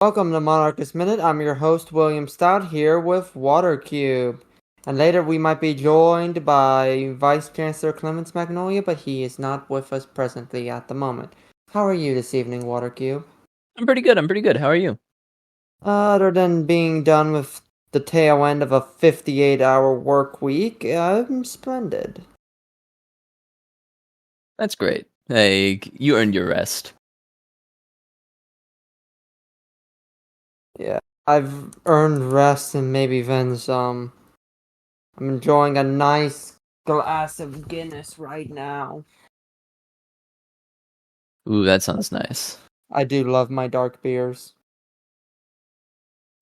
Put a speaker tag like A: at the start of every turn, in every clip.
A: Welcome to Monarchist Minute. I'm your host, William Stout, here with Water Cube. And later we might be joined by Vice Chancellor Clemens Magnolia, but he is not with us presently at the moment. How are you this evening, Water Cube?
B: I'm pretty good. How are you?
A: Other than being done with the tail end of a 58-hour work week, I'm splendid.
B: That's great. You earned your rest.
A: Yeah, I've earned rest and maybe then some. I'm enjoying a nice glass of Guinness right now.
B: Ooh, that sounds nice.
A: I do love my dark beers.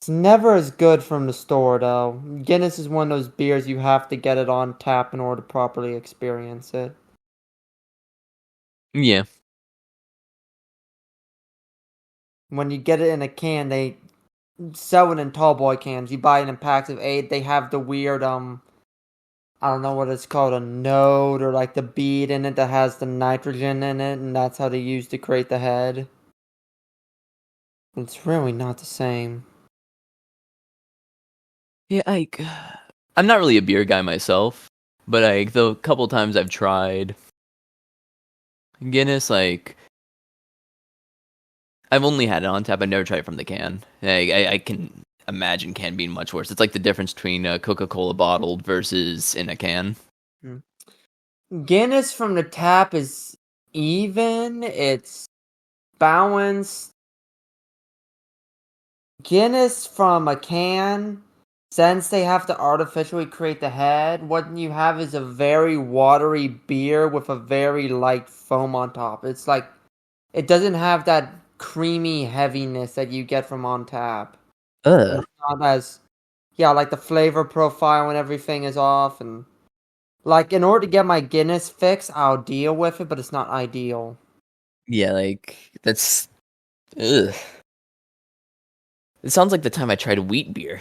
A: It's never as good from the store, though. Guinness is one of those beers you have to get it on tap in order to properly experience it.
B: Yeah.
A: When you get it in a can, they sell it in tall boy cans. You buy it in packs of 8. They have the weird, I don't know what it's called, a node or like the bead in it that has the nitrogen in it, and that's how they use to create the head. It's really not the same.
B: Yeah, I'm not really a beer guy myself, but the couple times I've tried Guinness, I've only had it on tap. I never tried it from the can. I can imagine can being much worse. It's like the difference between a Coca-Cola bottled versus in a can.
A: Hmm. Guinness from the tap is even. It's balanced. Guinness from a can, since they have to artificially create the head, what you have is a very watery beer with a very light foam on top. It's like, it doesn't have that creamy heaviness that you get from on tap.
B: Ugh.
A: It's not as, yeah, like the flavor profile and everything is off. And, like, in order to get my Guinness fix, I'll deal with it, but it's not ideal.
B: Yeah, that's ugh. It sounds like the time I tried wheat beer.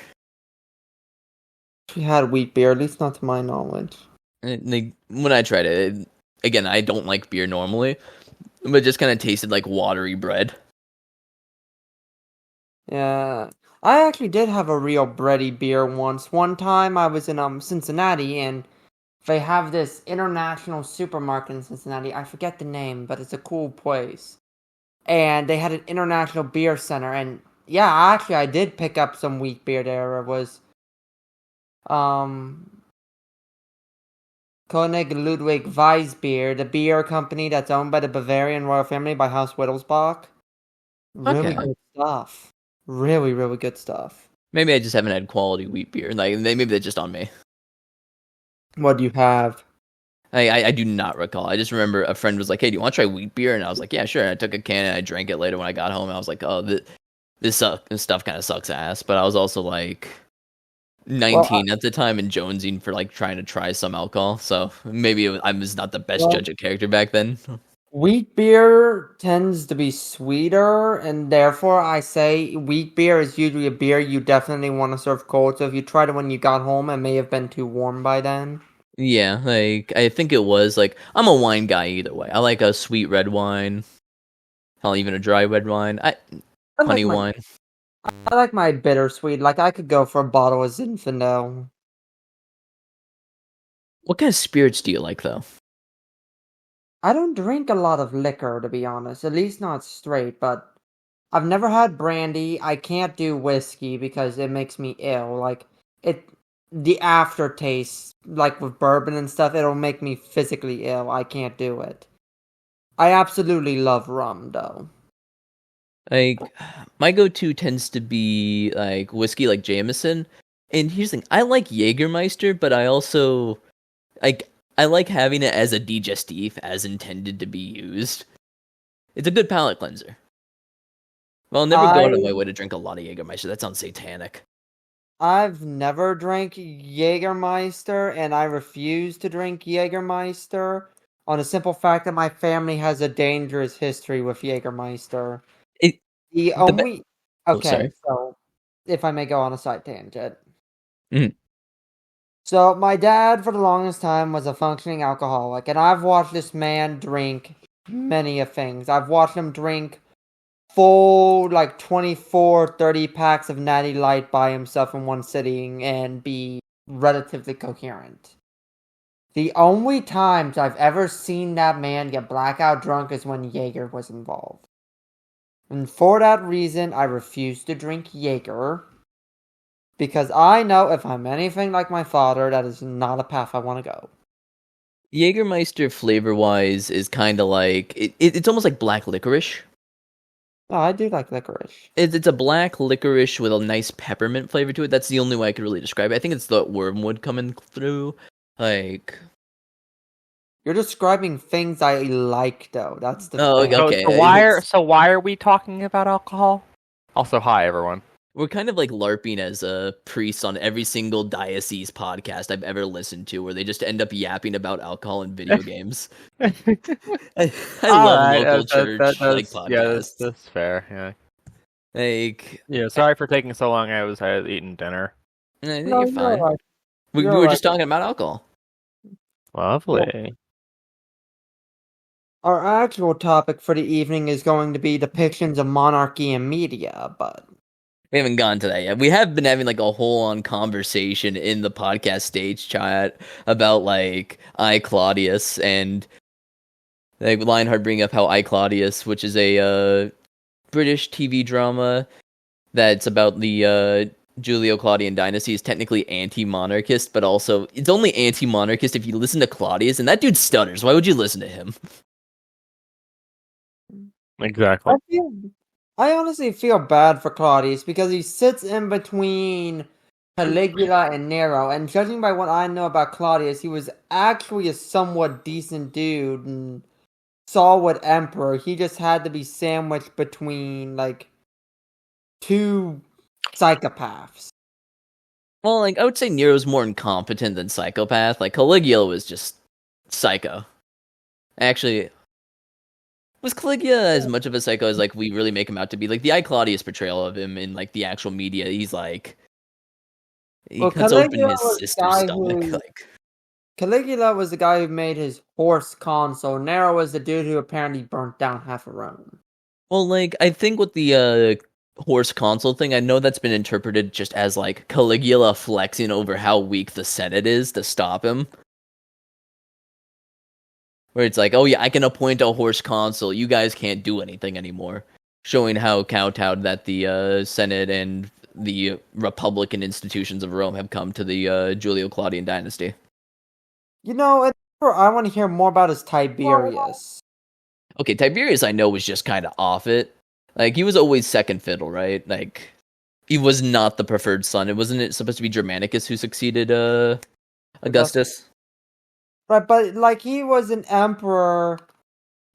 A: We had wheat beer, at least not to my knowledge.
B: When I tried it, again, I don't like beer normally, but it just kind of tasted like watery bread.
A: Yeah, I actually did have a real bready beer once. One time I was in Cincinnati, and they have this international supermarket in Cincinnati. I forget the name, but it's a cool place. And they had an international beer center, and yeah, actually I did pick up some wheat beer there. It was um König Ludwig Weissbier, the beer company that's owned by the Bavarian royal family by House Wittelsbach. Really
B: Okay.
A: good stuff. Really, really good stuff.
B: Maybe I just haven't had quality wheat beer. Maybe that's just on me.
A: What do you have?
B: I do not recall. I just remember a friend was like, "Hey, do you want to try wheat beer?" And I was like, "Yeah, sure." And I took a can and I drank it later when I got home. And I was like, "Oh, this stuff kind of sucks ass." But I was also like
A: Well,
B: 19 at the time and jonesing for like trying to try some alcohol. So maybe I was not the best
A: well,
B: judge of character back then.
A: wheat beer tends to be sweeter, and therefore I say wheat beer is usually a beer you definitely want to serve cold. So if you tried it when you got home, it may have been too warm by then.
B: Yeah, I think it was like I'm a wine guy either way. I like a sweet red wine. Hell, even a dry red wine.
A: I like
B: Honey
A: my
B: wine.
A: I like my bittersweet. Like I could go for a bottle of Zinfandel.
B: What kind of spirits do you like though?
A: I don't drink a lot of liquor, to be honest. At least not straight, but I've never had brandy. I can't do whiskey because it makes me ill. Like it the aftertaste, like with bourbon and stuff, it'll make me physically ill. I can't do it. I absolutely love rum though.
B: Like my go-to tends to be like whiskey, like Jameson. And here's the thing: I like Jägermeister, but I also like I like having it as a digestif, as intended to be used. It's a good palate cleanser. Well, I'll never go out of my
A: I
B: way to drink a lot of Jägermeister. That sounds satanic.
A: I've never drank Jägermeister, and I refuse to drink Jägermeister on the simple fact that my family has a dangerous history with Jägermeister.
B: It
A: The
B: the be-
A: only
B: oh
A: Okay,
B: sorry.
A: so if I may go on a side tangent.
B: Mhm.
A: So my dad for the longest time was a functioning alcoholic, and I've watched this man drink many of things. I've watched him drink full, like, 24, 30 packs of Natty Light by himself in one sitting and be relatively coherent. The only times I've ever seen that man get blackout drunk is when Jaeger was involved. And for that reason, I refuse to drink Jaeger. Because I know if I'm anything like my father, that is not a path I want to go.
B: Jägermeister flavor-wise is kind of like it's almost like black licorice.
A: Oh, I do like licorice.
B: It's a black licorice with a nice peppermint flavor to it. That's the only way I could really describe it. I think it's the wormwood coming through. Like,
A: you're describing things I like, though. That's the
B: thing. Okay.
C: So why are we talking about alcohol? Also, hi everyone.
B: We're kind of like LARPing as priests on every single diocese podcast I've ever listened to, where they just end up yapping about alcohol and video games. I love local church podcasts.
C: Yeah, that's fair. Yeah. Sorry for taking so long. I was eating dinner.
B: I think you're fine. Right. We were just talking about alcohol.
C: Lovely.
A: Our actual topic for the evening is going to be depictions of monarchy in media, but
B: we haven't gotten to that yet. We have been having like a whole-on conversation in the podcast stage chat about like I Claudius and like Lionheart bringing up how I Claudius, which is a British TV drama that's about the Julio-Claudian dynasty, is technically anti-monarchist, but also it's only anti-monarchist if you listen to Claudius, and that dude stutters. Why would you listen to him?
C: Exactly.
A: I honestly feel bad for Claudius because he sits in between Caligula and Nero, and judging by what I know about Claudius, he was actually a somewhat decent dude and solid emperor. He just had to be sandwiched between, like, two psychopaths.
B: Well, like, I would say Nero's more incompetent than psychopath. Like, Caligula was just psycho. Actually, was Caligula as much of a psycho as, like, we really make him out to be? Like, the I Claudius portrayal of him in, like, the actual media, he's like... He cuts open his sister's stomach,
A: Caligula was the guy who made his horse consul. Nero was the dude who apparently burnt down half of Rome.
B: Well, like, I think with the horse consul thing, I know that's been interpreted just as, like, Caligula flexing over how weak the Senate is to stop him. Where it's like, oh yeah, I can appoint a horse consul, you guys can't do anything anymore. Showing how kowtowed that the Senate and the Republican institutions of Rome have come to the Julio-Claudian dynasty.
A: You know, I want to hear more about his Tiberius.
B: Okay, Tiberius I know was just kind of off it. Like, he was always second fiddle, right? Like, he was not the preferred son. Wasn't it supposed to be Germanicus who succeeded Augustus?
A: Right, but, like, he was an emperor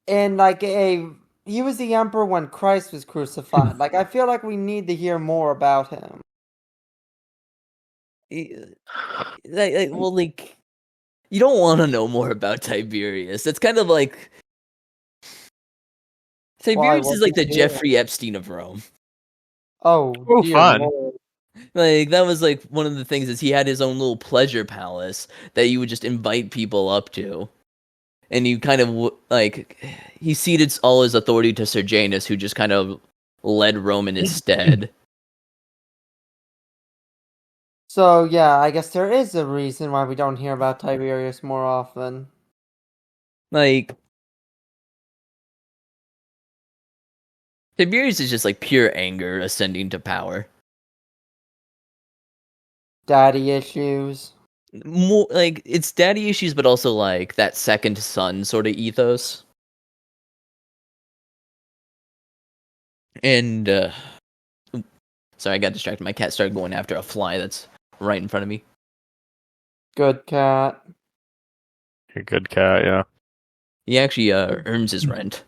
A: in, like, he was the emperor when Christ was crucified. Like, I feel like we need to hear more about him.
B: Well, like, you don't want to know more about Tiberius. That's kind of like... Tiberius is like the Jeffrey Epstein of Rome.
A: Oh,
C: fun.
A: Lord.
B: Like, that was like one of the things is he had his own little pleasure palace that you would just invite people up to. And you kind of, like, he ceded all his authority to Serjanus, who just kind of led Rome in his stead.
A: So, yeah, I guess there is a reason why we don't hear about Tiberius more often.
B: Like, Tiberius is just, like, pure anger ascending to power.
A: Daddy issues.
B: More, like, it's daddy issues, but also, like, that second son sort of ethos. And, sorry, I got distracted. My cat started going after a fly that's right in front of me.
A: Good cat.
C: A good cat, yeah.
B: He actually earns his rent.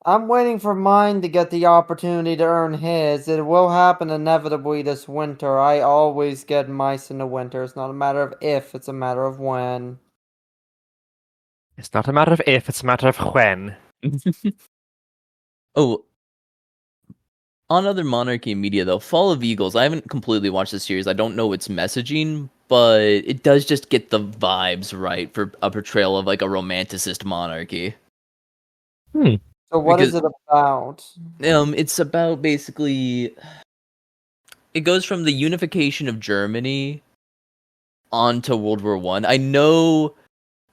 A: I'm waiting for mine to get the opportunity to earn his. It will happen inevitably this winter. I always get mice in the winter. It's not a matter of if, it's a matter of when.
C: It's not a matter of if, it's a matter of when.
B: Oh, on other monarchy media, though, Fall of Eagles, I haven't completely watched the series. I don't know its messaging, but it does just get the vibes right for a portrayal of, like, a romanticist monarchy.
A: So what is it about?
B: It's about basically it goes from the unification of Germany on to World War One. I know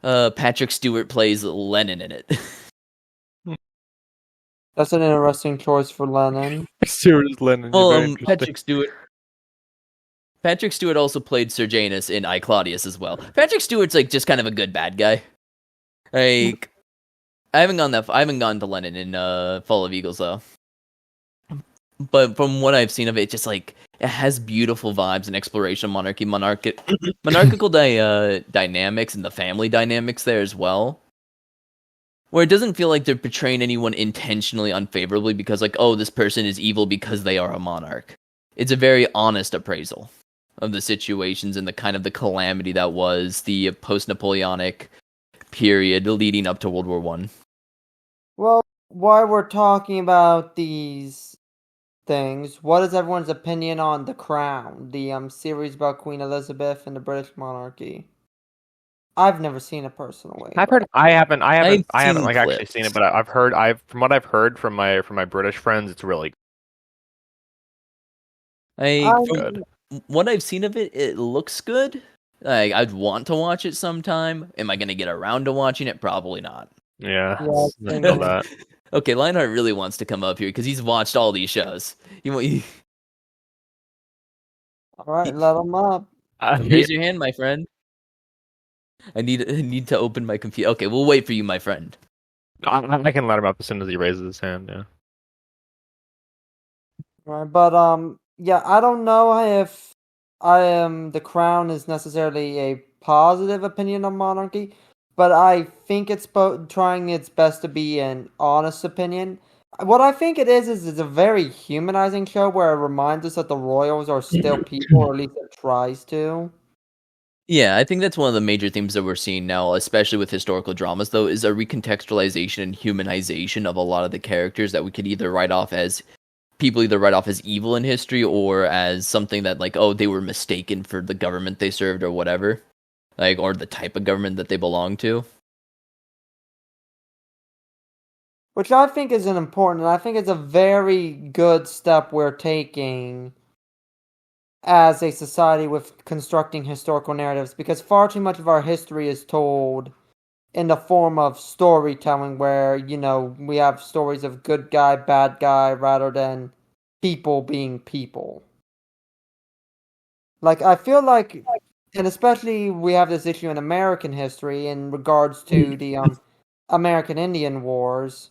B: Patrick Stewart plays Lenin in it.
A: That's an interesting choice for Lenin.
C: Stewart is Lenin.
B: Oh, Patrick Stewart also played Serjanus in I Claudius as well. Patrick Stewart's like just kind of a good bad guy. Like I haven't gone to Lenin in Fall of Eagles though. But from what I've seen of it, just like it has beautiful vibes and exploration of monarchical dynamics and the family dynamics there as well. Where it doesn't feel like they're portraying anyone intentionally unfavorably because like, oh, this person is evil because they are a monarch. It's a very honest appraisal of the situations and the kind of the calamity that was the post-Napoleonic period leading up to World War One.
A: Well, while we're talking about these things, what is everyone's opinion on The Crown, the series about Queen Elizabeth and the British monarchy? I've never seen it personally.
C: I haven't like actually seen it, but from what I've heard from my British friends, it's really
B: good. What I've seen of it, it looks good. Like I'd want to watch it sometime. Am I gonna get around to watching it? Probably not.
C: Yeah, I know that.
B: Okay, Lionheart really wants to come up here because he's watched all these shows. All
A: right, let him up.
B: Raise your hand, my friend. I need to open my computer. Okay, we'll wait for you, my friend.
C: I can let him up as soon as he raises his hand. Yeah.
A: Right, but yeah, I don't know if The Crown is necessarily a positive opinion on monarchy, but I think it's trying its best to be an honest opinion. What I think it is it's a very humanizing show where it reminds us that the royals are still people, or at least it tries to.
B: Yeah, I think that's one of the major themes that we're seeing now, especially with historical dramas, though, is a recontextualization and humanization of a lot of the characters that we could either write off as evil in history or as something that, like, oh, they were mistaken for the government they served or whatever, like, or the type of government that they belong to.
A: Which I think is important, and I think it's a very good step we're taking as a society with constructing historical narratives, because far too much of our history is told in the form of storytelling where, we have stories of good guy, bad guy, rather than people being people. Like, I feel like, and especially we have this issue in American history in regards to the American Indian Wars,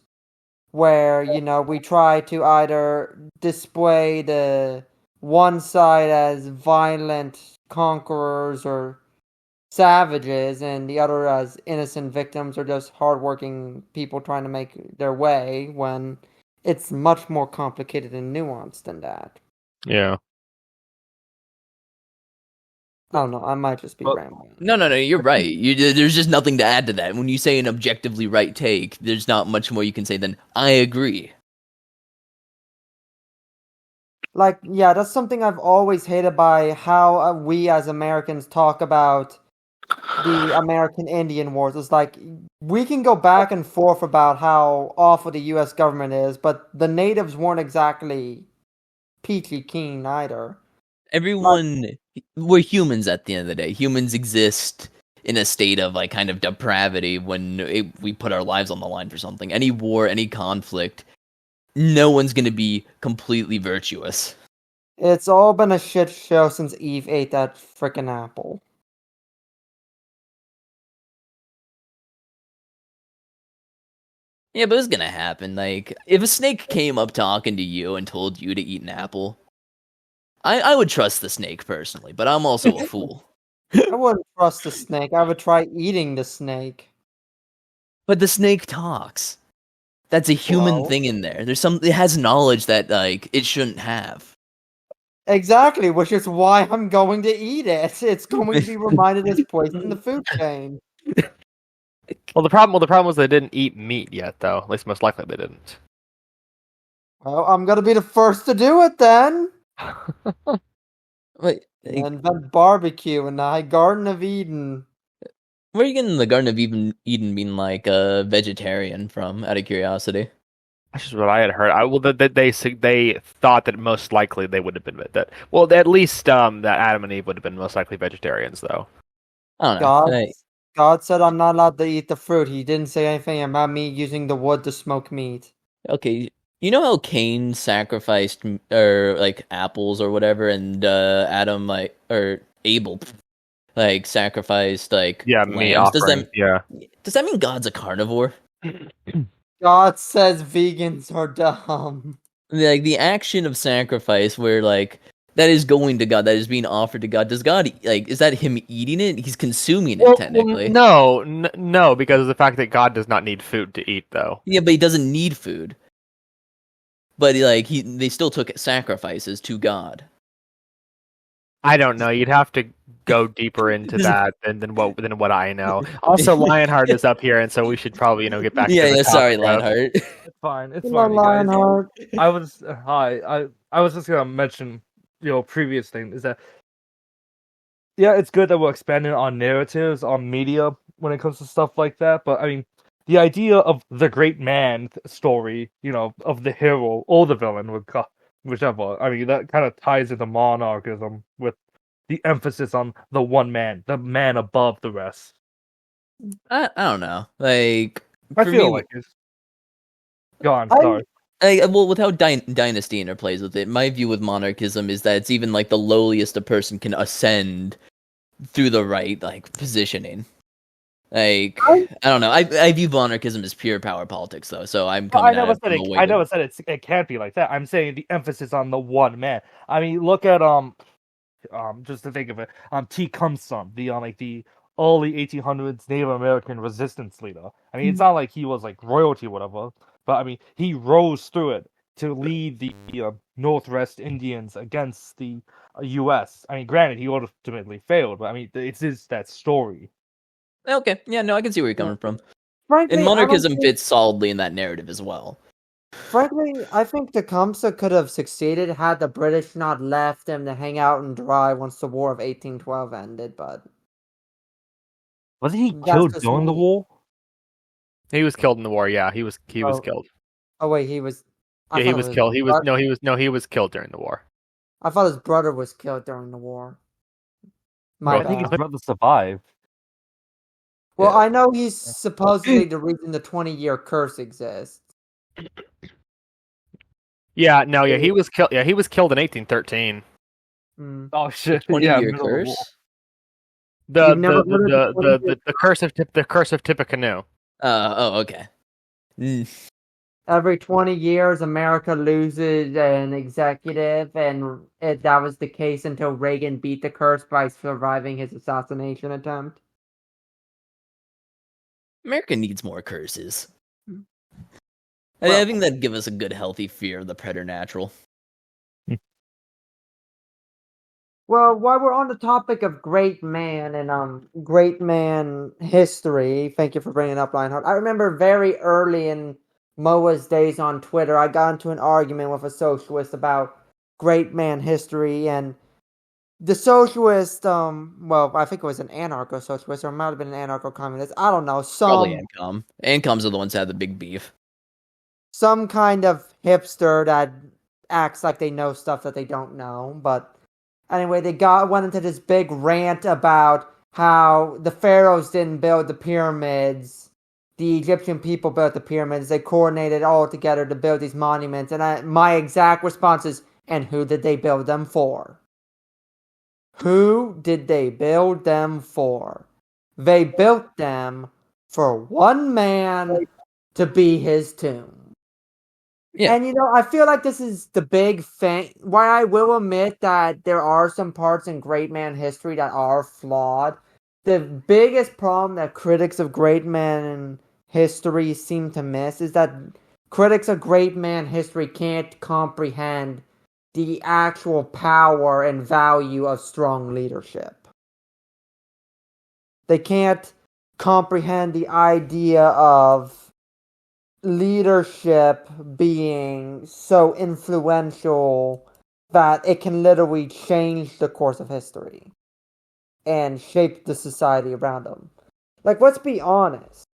A: where, we try to either display the one side as violent conquerors or savages and the other as innocent victims or just hardworking people trying to make their way, when it's much more complicated and nuanced than that.
C: Yeah.
A: I don't know, I might just be rambling.
B: No, you're right. There's just nothing to add to that. When you say an objectively right take, there's not much more you can say than, I agree.
A: Like, yeah, that's something I've always hated by how we as Americans talk about the American Indian Wars. It's like, we can go back and forth about how awful the U.S. government is, but the natives weren't exactly peachy keen either.
B: We're humans at the end of the day. Humans exist in a state of, like, kind of depravity when we put our lives on the line for something. Any war, any conflict, no one's going to be completely virtuous.
A: It's all been a shit show since Eve ate that frickin' apple.
B: Yeah, but it's gonna happen. Like, if a snake came up talking to you and told you to eat an apple, I would trust the snake personally, but I'm also a fool.
A: I wouldn't trust the snake. I would try eating the snake.
B: But the snake talks. That's a human thing in there. It has knowledge that, like, it shouldn't have.
A: Exactly, which is why I'm going to eat it. It's going to be reminded as poison in the food chain.
C: Well, the problem was they didn't eat meat yet, though. At least most likely they didn't.
A: Well, I'm gonna be the first to do it then.
B: Wait,
A: invent barbecue in the Garden of Eden.
B: Where are you getting the Garden of Eden being like a vegetarian from, out of curiosity?
C: That's just what I had heard. They thought that most likely they would have been that. Well, at least that Adam and Eve would have been most likely vegetarians, though.
B: I don't know.
A: God, God said I'm not allowed to eat the fruit. He didn't say anything about me using the wood to smoke meat.
B: Okay, you know how Cain sacrificed or like apples or whatever, and Adam or Abel sacrificed
C: meat
B: lambs.
C: offerings.
B: Does that mean God's a carnivore?
A: God says vegans are dumb.
B: The action of sacrifice where that is going to God, that is being offered to God. Does God is that him eating it? He's consuming it technically.
C: No, because of the fact that God does not need food to eat, though.
B: Yeah, but he doesn't need food. But they still took sacrifices to God.
C: I don't know. You'd have to go deeper into that than what I know. Also, Lionheart is up here, and so we should probably get back to the topic.
B: Sorry, Lionheart.
D: It's fine. It's fine,
A: Lionheart.
D: I was hi. I was just gonna mention previous thing is that it's good that we're expanding on narratives on media when it comes to stuff like that. But I mean, the idea of the great man story, of the hero or the villain, whichever. I mean, that kind of ties into monarchism with the emphasis on the one man, the man above the rest.
B: I don't know.
D: I feel like it's. Go on, sorry.
B: Well, with how Dynasty interplays with it, my view with monarchism is that it's even the lowliest a person can ascend through the right positioning. I don't know. I view monarchism as pure power politics, though. So I'm coming.
D: I never said it can't be like that. I'm saying the emphasis on the one man. I mean, look at just to think of it, Tecumseh, the early 1800s Native American resistance leader. I mean, it's not like he was royalty or whatever, but I mean, he rose through it to lead the Northwest Indians against the U.S. I mean, granted, he ultimately failed, but I mean, it's just that story.
B: Okay, yeah, no, I can see where you're coming from.
A: Frankly,
B: and monarchism fits solidly in that narrative as well.
A: Frankly, I think Tecumseh could have succeeded had the British not left him to hang out and dry once the War of 1812 ended, but...
D: Wasn't he killed during the war?
C: He was killed in the war, yeah. He was killed.
A: Oh wait, he was...
C: Yeah, he was killed. He was killed during the war.
A: I thought his brother was killed during the war.
D: I think his brother survived.
A: Well, I know he's supposedly the reason the 20-year curse exists.
C: Yeah, no, yeah, he was killed. Yeah, he was killed in 1813.
D: Oh shit!
B: 20-year curse.
C: The curse of Tippecanoe.
B: Oh, okay.
A: Every 20 years, America loses an executive, and that was the case until Reagan beat the curse by surviving his assassination attempt.
B: America needs more curses. I think that'd give us a good, healthy fear of the preternatural.
A: Well, while we're on the topic of great man and great man history, thank you for bringing up Lionheart. I remember very early in Moa's days on Twitter, I got into an argument with a socialist about great man history, and the socialist, well, I think it was an anarcho-socialist, or it might have been an anarcho-communist, I don't know,
B: Probably Ancom. Ancoms are the ones that have the big beef.
A: Some kind of hipster that acts like they know stuff that they don't know, but anyway, they went into this big rant about how the pharaohs didn't build the pyramids. The Egyptian people built the pyramids. They coordinated all together to build these monuments. And my exact response is, and who did they build them for? Who did they build them for? They built them for one man to be his tomb.
B: Yeah.
A: And I feel like this is the big thing. While I will admit that there are some parts in great man history that are flawed, the biggest problem that critics of great man history seem to miss is that critics of great man history can't comprehend the actual power and value of strong leadership. They can't comprehend the idea of leadership being so influential that it can literally change the course of history and shape the society around them. Let's be honest.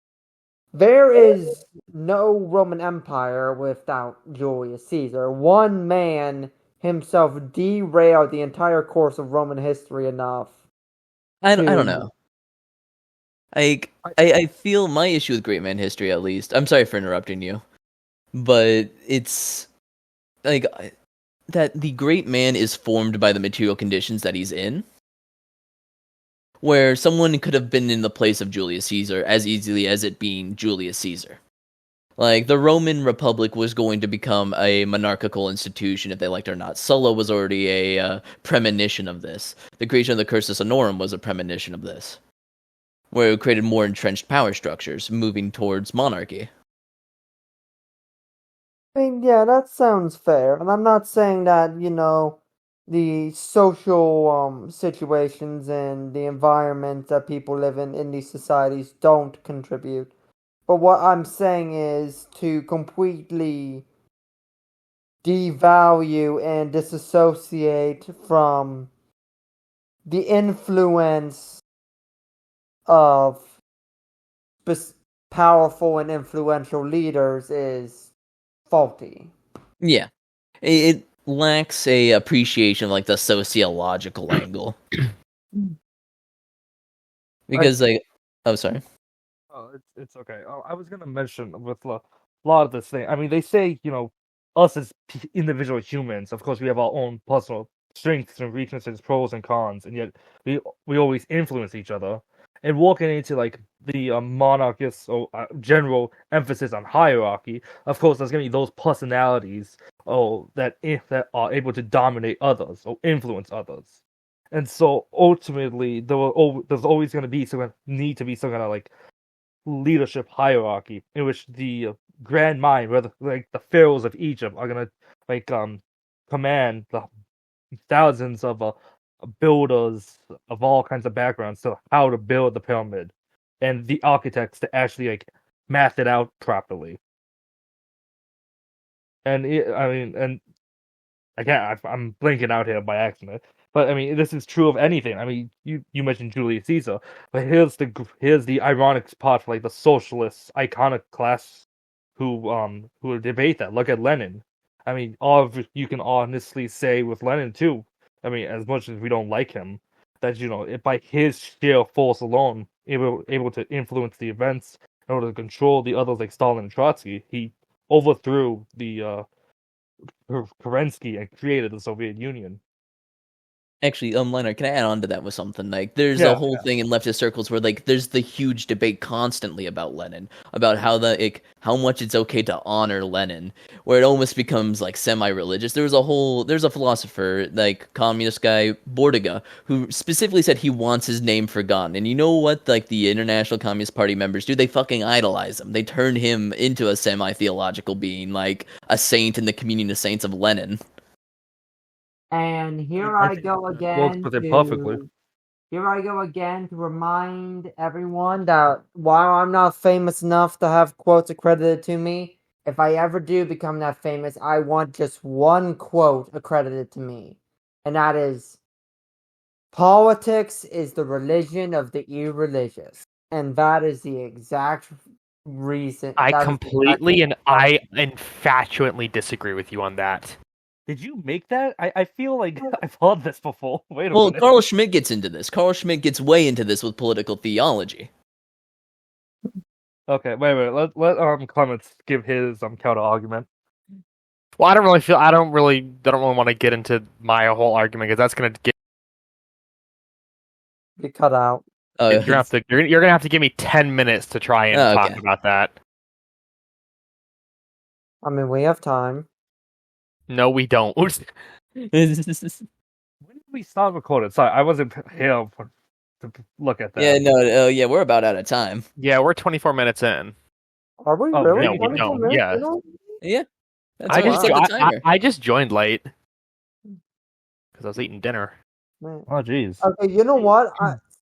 A: There is no Roman Empire without Julius Caesar. One man himself derailed the entire course of Roman history enough
B: I
A: to.
B: don't know. I feel my issue with great man history, at least. I'm sorry for interrupting you, but it's like that the great man is formed by the material conditions that he's in. Where someone could have been in the place of Julius Caesar as easily as it being Julius Caesar. Like, the Roman Republic was going to become a monarchical institution if they liked it or not. Sulla was already a premonition of this. The creation of the Cursus Honorum was a premonition of this, where it created more entrenched power structures, moving towards monarchy.
A: I mean, yeah, that sounds fair. And I'm not saying that, the social situations and the environment that people live in these societies don't contribute. But what I'm saying is to completely devalue and disassociate from the influence of powerful and influential leaders is faulty.
B: Yeah. It lacks a appreciation of, like, the sociological angle. Because, like... Oh, sorry.
D: Oh, it's okay. Oh, I was gonna mention with a lot of this thing. I mean, they say us as individual humans, of course, we have our own personal strengths and weaknesses, pros and cons, and yet we always influence each other. And walking into like the monarchist or general emphasis on hierarchy, of course, there's gonna be those personalities that are able to dominate others or influence others. And so ultimately, there's always going to be need to be some kind of like leadership hierarchy in which the grand mind, whether like the pharaohs of Egypt, are gonna like command the thousands of builders of all kinds of backgrounds to how to build the pyramid, and the architects to actually like math it out properly. And and again, I'm blinking out here by accident. But I mean, this is true of anything. I mean, you mentioned Julius Caesar, but here's the ironic part for like the socialist iconoclasts who debate that. Look at Lenin. I mean, you can honestly say with Lenin too. I mean, as much as we don't like him, that by his sheer force alone, able to influence the events in order to control the others like Stalin and Trotsky, he overthrew the Kerensky and created the Soviet Union.
B: Actually, Leonard, can I add on to that with something? Like, there's a whole thing in leftist circles where, like, there's the huge debate constantly about Lenin, about how how much it's okay to honor Lenin, where it almost becomes like semi-religious. There's a philosopher, like communist guy Bordiga, who specifically said he wants his name forgotten. And you know what? Like, the International Communist Party members do? They fucking idolize him. They turn him into a semi-theological being, like a saint in the communion of saints of Lenin.
A: And here I go again to remind everyone that while I'm not famous enough to have quotes accredited to me, if I ever do become that famous, I want just one quote accredited to me. And that is, politics is the religion of the irreligious. And that is the exact reason.
C: I completely and I infatuately disagree with you on that.
D: Did you make that? I feel like I've heard this before. Wait a minute.
B: Well, Carl Schmitt gets into this. Carl Schmitt gets way into this with political theology.
D: Okay, wait a minute. Let Clements give his counter argument.
C: Well, I don't really want to get into my whole argument because that's gonna
A: get cut out.
C: You're gonna have to give me 10 minutes to try and talk about that.
A: I mean, we have time.
C: No, we don't.
D: When did we start recording? Sorry, I wasn't here to look at that.
B: Yeah, no, yeah, we're about out of time.
C: Yeah, we're 24 minutes in.
A: Are we really?
C: No, we don't. Yeah.
B: Yeah.
C: I just joined late because I was eating dinner.
D: Man. Oh, jeez.
A: Okay, you know what?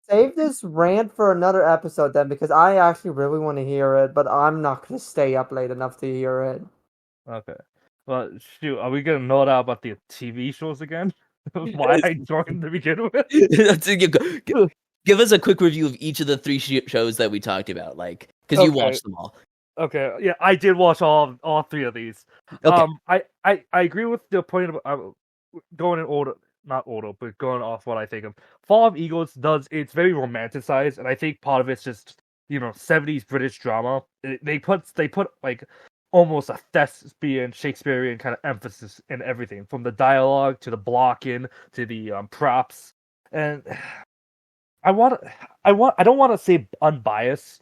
A: Save this rant for another episode then, because I actually really want to hear it, but I'm not going to stay up late enough to hear it.
D: Okay. Well, shoot, are we going to know out about the TV shows again? Why I joined to begin with?
B: Give us a quick review of each of the three shows that we talked about. Like, because you watched them all.
D: Okay, yeah, I did watch all three of these.
B: Okay.
D: I agree with the point of going in order, not order, but going off what I think of. Fall of Eagles it's very romanticized, and I think part of it's just 70s British drama. They put like almost a thespian Shakespearean kind of emphasis in everything, from the dialogue to the blocking to the props, and I don't want to say unbiased,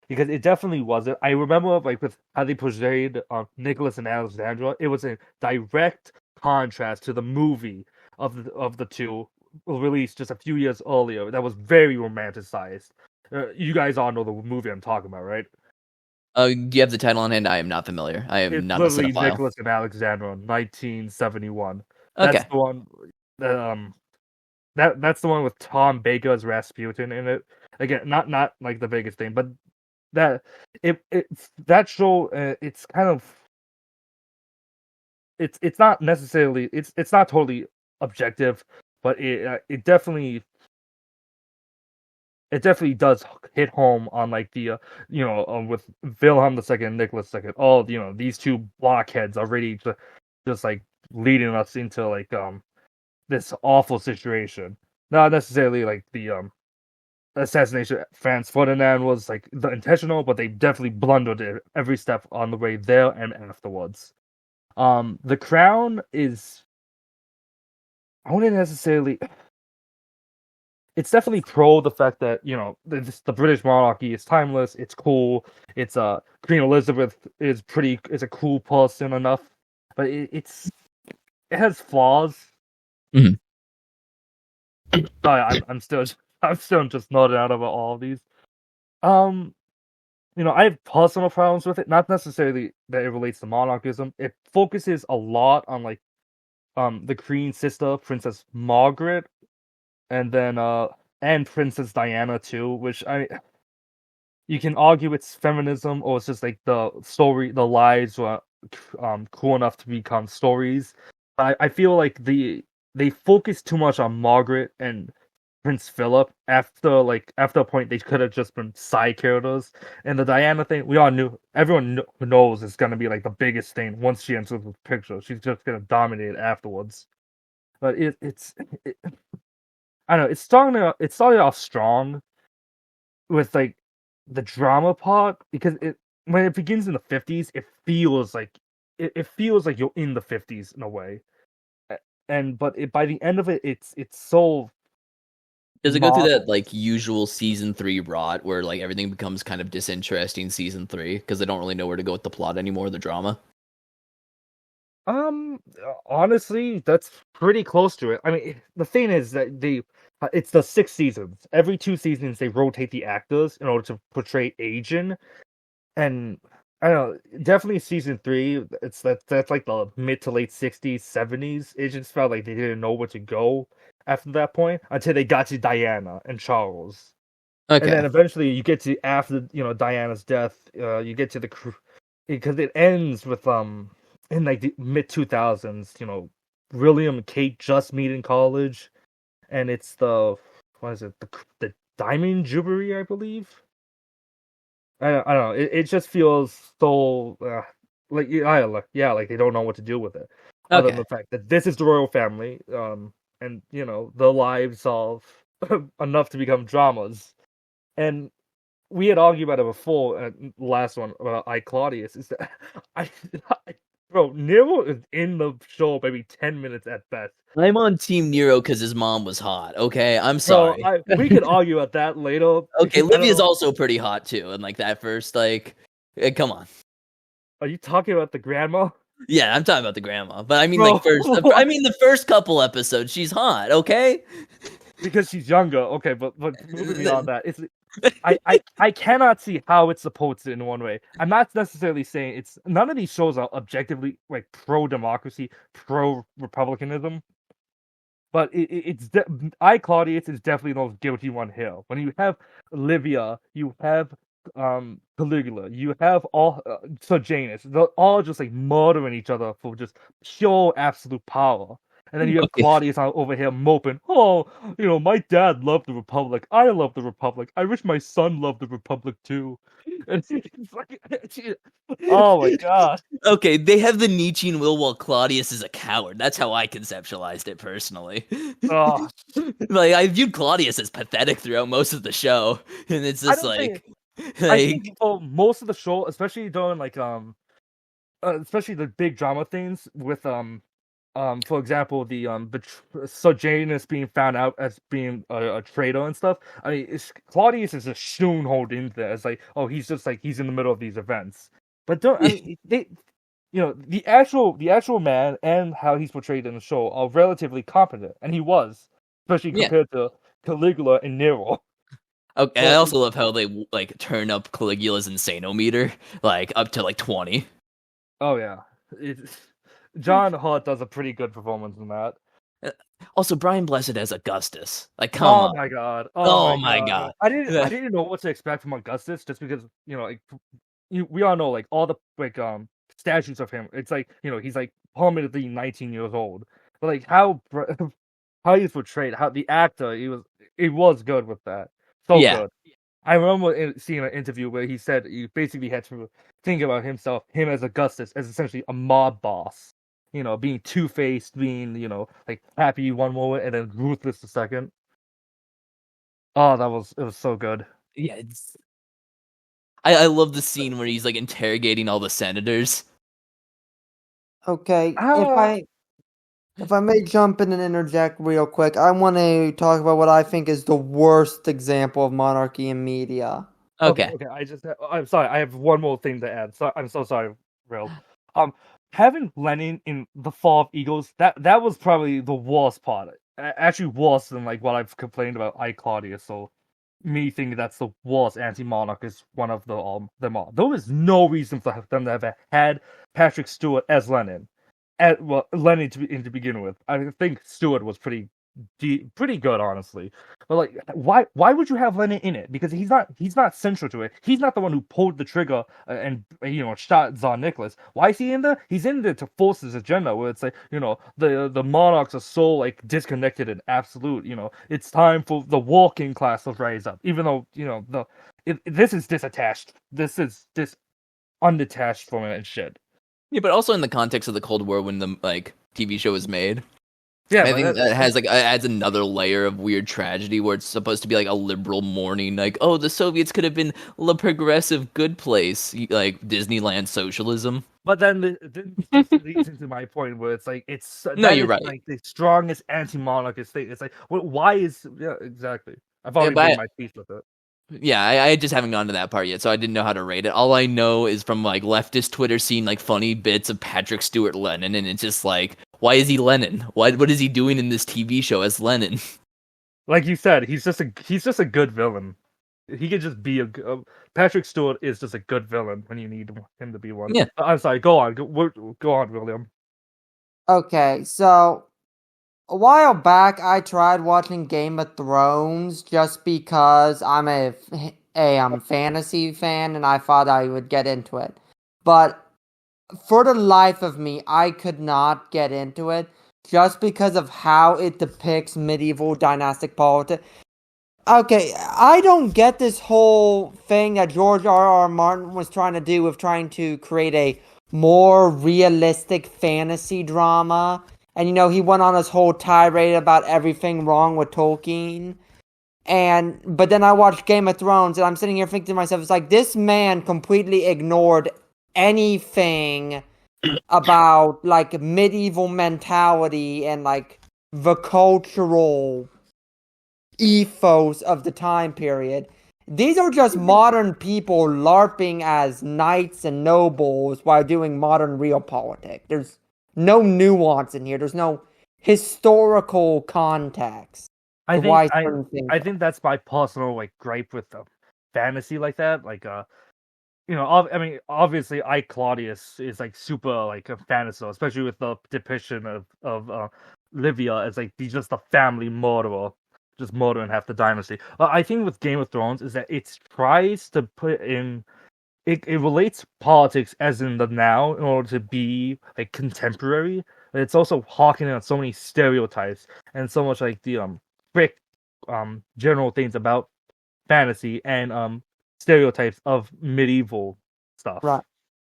D: because it definitely wasn't. I remember like with how they portrayed Nicholas and Alexandra, it was a direct contrast to the movie of the two released just a few years earlier. That was very romanticized. You guys all know the movie I'm talking about, right?
B: Do you have the title on hand? I am not familiar. I am
D: It's
B: not a
D: literally
B: cinephile.
D: Nicholas and Alexandra, 1971.
B: Okay.
D: That's the one. That's the one with Tom Baker as Rasputin in it. Again, not like the biggest thing, but it's that show. It's kind of it's not necessarily it's not totally objective, but it definitely does hit home on like the with Wilhelm II and Nicholas II. All these two blockheads are really just like leading us into like this awful situation. Not necessarily like the assassination of Franz Ferdinand was like the intentional, but they definitely blundered it every step on the way there and afterwards. The Crown is, I wouldn't necessarily. It's definitely pro the fact that the British monarchy is timeless. It's cool. It's Queen Elizabeth is a cool person enough, but it has flaws.
B: Mm-hmm.
D: Sorry, I'm still just nodding out about all of these. I have personal problems with it. Not necessarily that it relates to monarchism. It focuses a lot on like the Queen's sister, Princess Margaret, and then and Princess Diana too, which you can argue it's feminism or it's just like the lives were cool enough to become stories. I feel like they focus too much on Margaret and Prince Philip after a point they could have just been side characters. And the Diana thing, everyone knows is gonna be like the biggest thing once she enters the picture. She's just gonna dominate afterwards. But it's I don't know. It started off strong with like the drama part, because when it begins in the 50s, it feels like you're in the 50s in a way. But by the end of it, it's so.
B: Does it go through that like usual season 3 rot where like everything becomes kind of disinteresting season 3 because they don't really know where to go with the plot anymore, the drama?
D: Honestly, that's pretty close to it. I mean, the thing is that it's the 6 seasons. Every 2 seasons, they rotate the actors in order to portray aging, and I don't know. Definitely season 3. That's like the mid to late 60s, 70s. It just felt like they didn't know where to go after that point until they got to Diana and Charles.
B: Okay.
D: And then eventually you get to after Diana's death. You get to because it ends with in like the mid 2000s. William and Kate just meet in college, and it's the what is it the Diamond Jubilee, I believe. I don't know. It just feels so like like they don't know what to do with it. Other than the fact that this is the royal family, and their lives of enough to become dramas. And we had argued about it before. Last one about I Claudius is that bro, Nero is in the show maybe 10 minutes at best.
B: I'm on Team Nero because his mom was hot. Okay, I'm sorry.
D: We could argue about that later.
B: Okay, Livia's also pretty hot too, and like that first come on.
D: Are you talking about the grandma?
B: Yeah, I'm talking about the grandma, but I mean the first couple episodes, she's hot. Okay,
D: because she's younger. Okay, but moving beyond that, I cannot see how it's supposed to in one way. I'm not necessarily saying none of these shows are objectively like pro democracy, pro republicanism. But I Claudius is definitely the most guilty one here. When you have Livia, you have Caligula, you have all Sejanus, they're all just like murdering each other for just pure absolute power. And then you have
B: Okay.
D: Claudius over here moping. Oh, my dad loved the Republic. I love the Republic. I wish my son loved the Republic too. And it's like, oh my god.
B: Okay, they have the Nietzschean will while Claudius is a coward. That's how I conceptualized it personally.
D: Oh,
B: Like I viewed Claudius as pathetic throughout most of the show, and it's
D: I
B: just
D: don't think.
B: like,
D: I think for most of the show, especially during especially the big drama things with for example, the Sojanus being found out as being a traitor and stuff. I mean, Claudius is just shoehorned into there. It's like, oh, he's just like he's in the middle of these events. But don't I mean they, the actual man and how he's portrayed in the show are relatively competent, and he was, especially
B: Yeah.
D: compared to Caligula and Nero.
B: Okay, I also love how they like turn up Caligula's insanometer like up to like 20.
D: Oh yeah, John Hart does a pretty good performance in that.
B: Also, Brian Blessed as Augustus. Like, come on.
D: My god!
B: Oh my god!
D: I didn't know what to expect from Augustus just because like we all know like all the like statues of him. It's like he's like permanently 19 years old, but like how he's portrayed, how the actor he was good with that, so
B: Yeah.
D: good. I remember seeing an interview where he said he basically had to think about him as Augustus, as essentially a mob boss. Being two-faced, being, like happy one moment and then ruthless the second. Oh, it was so good.
B: Yeah, I love the scene where he's like interrogating all the senators.
A: Okay, if I may jump in and interject real quick, I want to talk about what I think is the worst example of monarchy in media.
B: Okay.
D: I'm sorry. I have one more thing to add. So I'm so sorry, Real. Having Lenin in The Fall of Eagles, that was probably the worst part. Actually, worse than like what I've complained about I Claudius. So me thinking that's the worst anti-monarch is one of them all. There was no reason for them to have had Patrick Stewart as Lenin. Lenin to begin with. I think Stewart was pretty good, honestly. But like, why would you have Lenin in it? Because he's not central to it. He's not the one who pulled the trigger and shot Tsar Nicholas. Why is he in there? He's in there to force his agenda, where it's like the monarchs are so like disconnected and absolute. It's time for the working class to rise up. Even though this is disattached. This is undetached from it and shit.
B: Yeah, but also in the context of the Cold War when the like TV show was made.
D: Yeah,
B: I think that has like adds another layer of weird tragedy where it's supposed to be like a liberal mourning, like, oh, the Soviets could have been a progressive good place, like Disneyland socialism.
D: But then this leads into my point where it's like
B: you're right.
D: Like the strongest anti-monarchist thing. It's like, why is exactly? I've already made my peace with it.
B: Yeah, I just haven't gone to that part yet, so I didn't know how to rate it. All I know is from like leftist Twitter seeing like funny bits of Patrick Stewart Lenin, and it's just like, why is he Lenin? What is he doing in this TV show as Lenin?
D: Like you said, he's just a good villain. He could just be Patrick Stewart is just a good villain when you need him to be one.
B: Yeah.
D: I'm sorry. Go on. Go on, William.
A: Okay, so a while back, I tried watching Game of Thrones just because I'm a fantasy fan and I thought I would get into it. But for the life of me, I could not get into it just because of how it depicts medieval dynastic politics. Okay, I don't get this whole thing that George R.R. Martin was trying to do with trying to create a more realistic fantasy drama. And, he went on this whole tirade about everything wrong with Tolkien. But then I watched Game of Thrones, and I'm sitting here thinking to myself, it's like, this man completely ignored anything about, like, medieval mentality and, like, the cultural ethos of the time period. These are just modern people LARPing as knights and nobles while doing modern real politics. There's no nuance in here. There's no historical context.
D: I think that's my personal like gripe with fantasy like that. Like I mean, obviously, I Claudius is like super like a fantasy, especially with the depiction of Livia as like just a family murderer, just murdering half the dynasty. I think with Game of Thrones is that it tries to put in. It relates politics as in the now in order to be like contemporary. but it's also hawking on so many stereotypes and so much like the strict general things about fantasy and stereotypes of medieval stuff.
A: Right.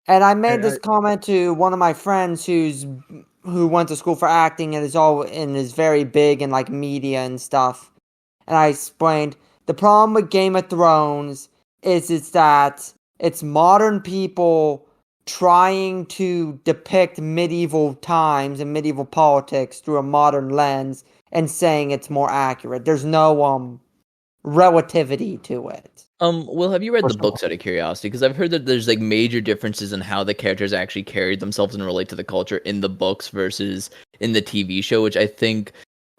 A: And I made
D: And
A: this comment to one of my friends who went to school for acting and is very big in like media and stuff. And I explained the problem with Game of Thrones is that it's modern people trying to depict medieval times and medieval politics through a modern lens and saying it's more accurate. There's no relativity to it.
B: Will, have you read
A: For
B: the
A: sure.
B: books out of curiosity? Because I've heard that there's like major differences in how the characters actually carry themselves and relate to the culture in the books versus in the TV show, which I think,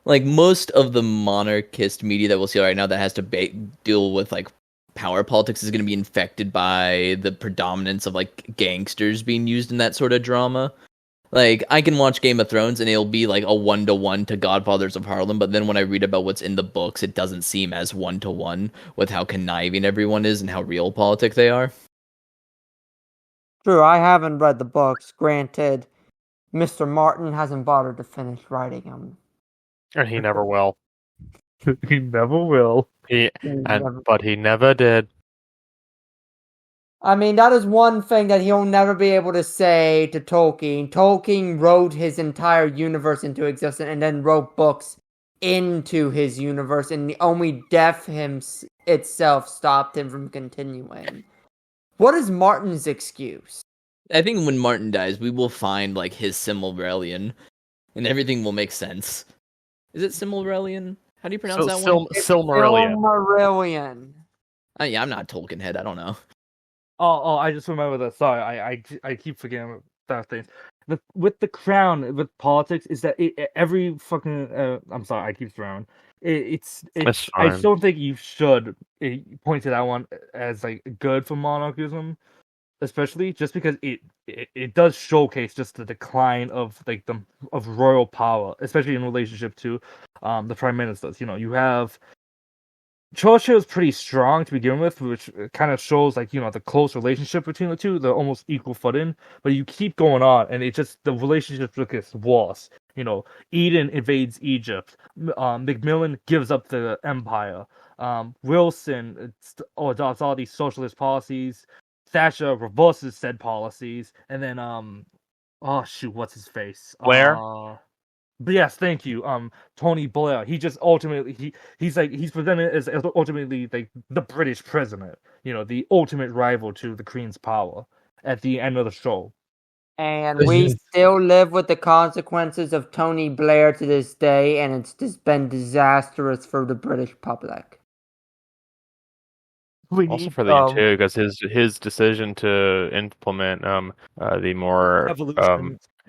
B: like most of the monarchist media that we'll see right now that has to deal with like power politics is going to be infected by the predominance of like gangsters being used in that sort of drama. Like, I can watch Game of Thrones and it'll be like a 1-to-1 to Godfathers of Harlem, but then when I read about what's in the books, it doesn't seem as 1-to-1 with how conniving everyone is and how realpolitik they are.
A: True, I haven't read the books. Granted, Mr. Martin hasn't bothered to finish writing them.
C: And he never will.
D: He never will.
C: But he never did.
A: I mean, that is one thing that he'll never be able to say to Tolkien. Tolkien wrote his entire universe into existence and then wrote books into his universe, and only death itself stopped him from continuing. What is Martin's excuse?
B: I think when Martin dies, we will find like his Silmarillion, and everything will make sense. Is it Silmarillion? How do you pronounce that one?
C: Silmarillion.
A: Silmarillion.
B: Yeah, I'm not Tolkien head. I don't know.
D: Oh, I just remember that. Sorry, I keep forgetting that thing. With the crown, with politics, is that every fucking. I'm sorry, I keep throwing. It's. I just don't think you should point to that one as like good for monarchism, especially just because it does showcase just the decline of like of royal power, especially in relationship to the prime ministers. You know, you have. Churchill is pretty strong to begin with, which kind of shows like the close relationship between the two. They're almost equal footing, but you keep going on, and it just the relationship just gets worse. Eden invades Egypt. Macmillan gives up the empire. Wilson adopts all these socialist policies. Thatcher reverses said policies, and then oh shoot, what's his face?
C: Blair?
D: But yes, thank you. Tony Blair. He just ultimately he's presented as ultimately like the British president. The ultimate rival to the Queen's power at the end of the show.
A: And we still live with the consequences of Tony Blair to this day, and it's just been disastrous for the British public.
C: Also for the too, because his decision to implement the more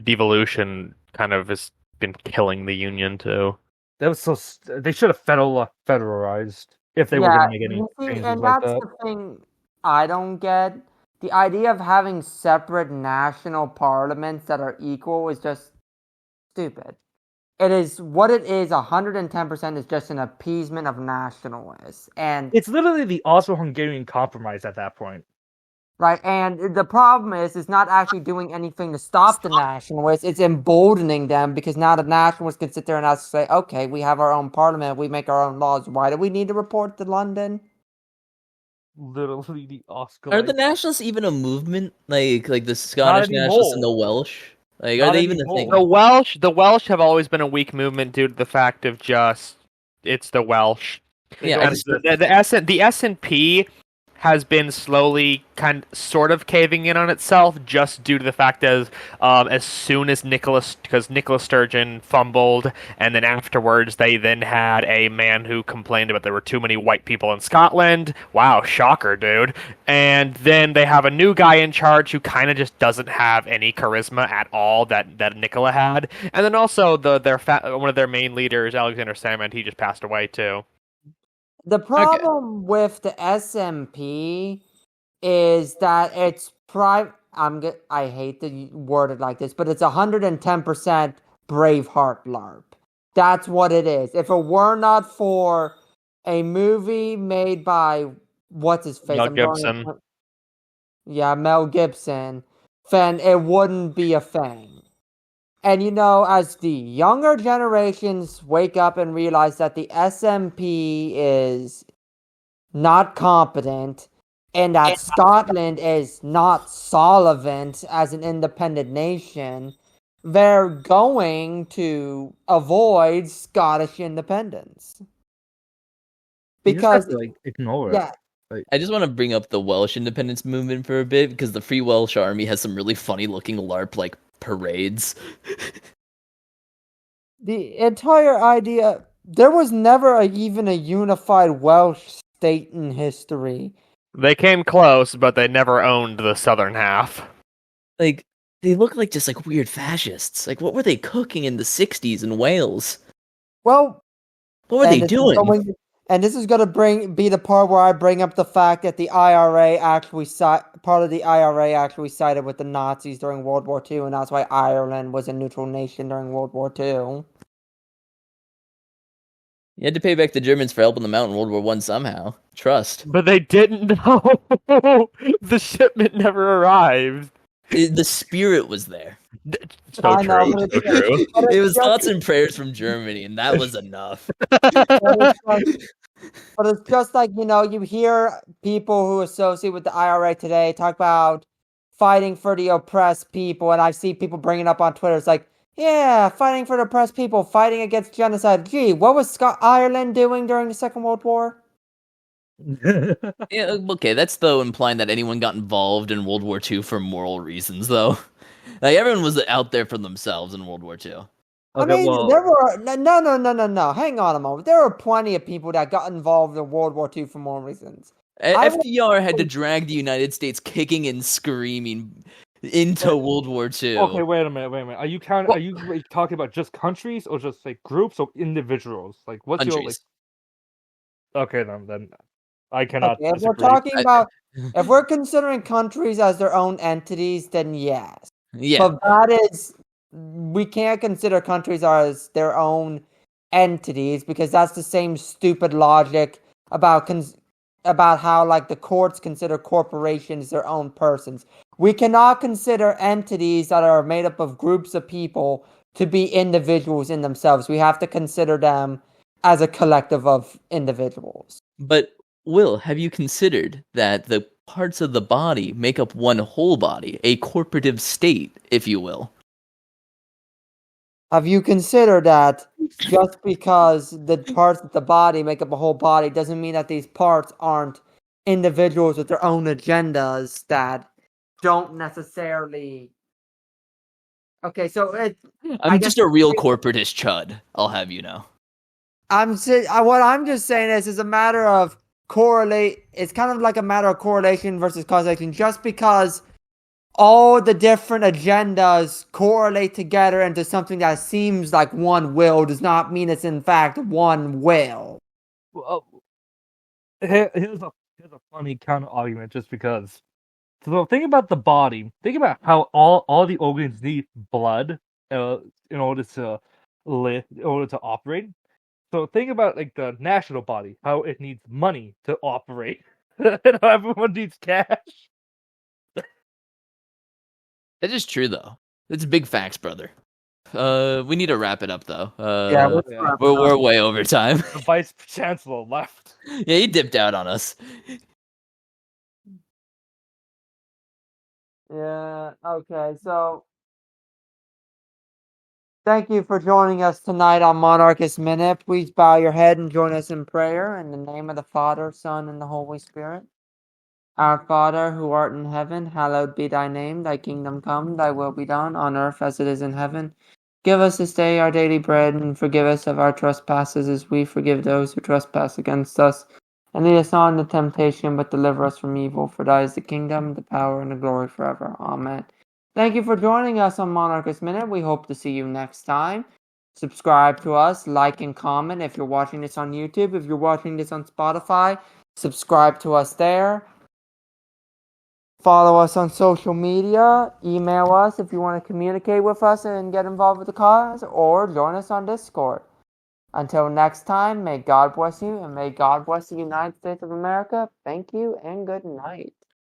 C: devolution kind of has been killing the union too.
D: That was so. They should have federalized if they were going to make any changes
A: and
D: like
A: that's
D: that.
A: the thing I don't get. The idea of having separate national parliaments that are equal is just stupid. It is what it is. 110% is just an appeasement of nationalists, and
D: it's literally the Austro-Hungarian Compromise at that point.
A: Right, and the problem is, it's not actually doing anything to stop the nationalists. It's emboldening them because now the nationalists can sit there and say, okay, we have our own parliament, we make our own laws. Why do we need to report to London?
D: Literally the Oscar.
B: Are the nationalists even a movement? Like the Scottish nationalists and the Welsh? Like, are they even a thing?
C: The Welsh have always been a weak movement due to the fact of just it's the Welsh.
B: Yeah,
C: the SNP has been slowly sort of caving in on itself just due to the fact as soon as Nicola Sturgeon fumbled, and then afterwards they then had a man who complained about there were too many white people in Scotland. Wow, shocker, dude. And then they have a new guy in charge who kind of just doesn't have any charisma at all that Nicola had. And then also one of their main leaders, Alexander Salmond, he just passed away too.
A: The problem with the SMP is that it's I hate to word it like this, but it's 110% Braveheart LARP. That's what it is. If it were not for a movie made by what's his face?
C: Mel Gibson.
A: Mel Gibson, then it wouldn't be a thing. And as the younger generations wake up and realize that the SMP is not competent and that Scotland is not solvent as an independent nation, they're going to avoid Scottish independence.
D: You just have
A: Because,
D: to like ignore
A: yeah,
D: it.
B: I just want to bring up the Welsh independence movement for a bit because the Free Welsh Army has some really funny looking LARP like parades.
A: the entire idea, there was never even a unified Welsh state in history.
C: They came close, but they never owned the southern half.
B: Like they look like just like weird fascists. Like what were they cooking in the 60s in Wales?
A: Well,
B: What were they doing?
A: And this is going to be the part where I bring up the fact that the IRA part of the IRA actually sided with the Nazis during World War II, and that's why Ireland was a neutral nation during World War II.
B: You had to pay back the Germans for helping them out in World War One somehow. Trust.
C: But they didn't know. The shipment never arrived.
B: The spirit was there.
C: So
A: I know,
C: true.
A: but
C: So true.
A: but
B: It
A: it's
B: was
A: just-
B: thoughts and prayers from Germany, and that was enough.
A: But it's just like, you hear people who associate with the IRA today talk about fighting for the oppressed people, and I see people bringing up on Twitter. It's like, yeah, fighting for the oppressed people, fighting against genocide. Gee, what was Ireland doing during the Second World War?
B: Yeah, okay, that's though implying that anyone got involved in World War II for moral reasons, though. Like everyone was out there for themselves in World War II.
A: I mean, there were no. Hang on a moment. There were plenty of people that got involved in World War II for more reasons.
B: FDR had to drag the United States kicking and screaming into World War II.
D: Okay, wait a minute. Are you talking about just countries or just like groups or individuals? Like, what's
B: Countries.
D: your like? Okay, then I cannot.
A: Okay, if we're
D: disagree.
A: talking about, if we're considering countries as their own entities, then yes.
B: Yeah.
A: But we can't consider countries as their own entities because that's the same stupid logic about how like the courts consider corporations their own persons. We cannot consider entities that are made up of groups of people to be individuals in themselves. We have to consider them as a collective of individuals.
B: But, Will, have you considered that the parts of the body make up one whole body, a corporative state, if you will?
A: Have you considered that just because the parts of the body make up a whole body doesn't mean that these parts aren't individuals with their own agendas that don't necessarily... Okay, so
B: I'm just a real corporatist chud, I'll have you know.
A: What I'm just saying is a matter of it's kind of like a matter of correlation versus causation. Just because all the different agendas correlate together into something that seems like one will does not mean it's in fact one will.
D: Well, here's a funny counter argument, just because. So think about the body. Think about how all the organs need blood in order to live, in order to operate. So think about like the national body, how it needs money to operate. And how everyone needs cash.
B: That is true, though. It's big facts, brother. We need to wrap it up, though.
A: Let's wrap it
B: we're way over time.
D: The vice chancellor left.
B: Yeah, he dipped out on us.
A: Yeah, okay, so thank you for joining us tonight on Monarchist Minute. Please bow your head and join us in prayer in the name of the Father, Son, and the Holy Spirit. Our Father, who art in heaven, hallowed be thy name. Thy kingdom come, thy will be done, on earth as it is in heaven. Give us this day our daily bread, and forgive us of our trespasses as we forgive those who trespass against us. And lead us not into temptation, but deliver us from evil. For thine is the kingdom, the power, and the glory forever. Amen. Thank you for joining us on Monarchist Minute. We hope to see you next time. Subscribe to us, like and comment if you're watching this on YouTube. If you're watching this on Spotify, subscribe to us there. Follow us on social media. Email us if you want to communicate with us and get involved with the cause, or join us on Discord. Until next time, may God bless you, and may God bless the United States of America. Thank you, and good night.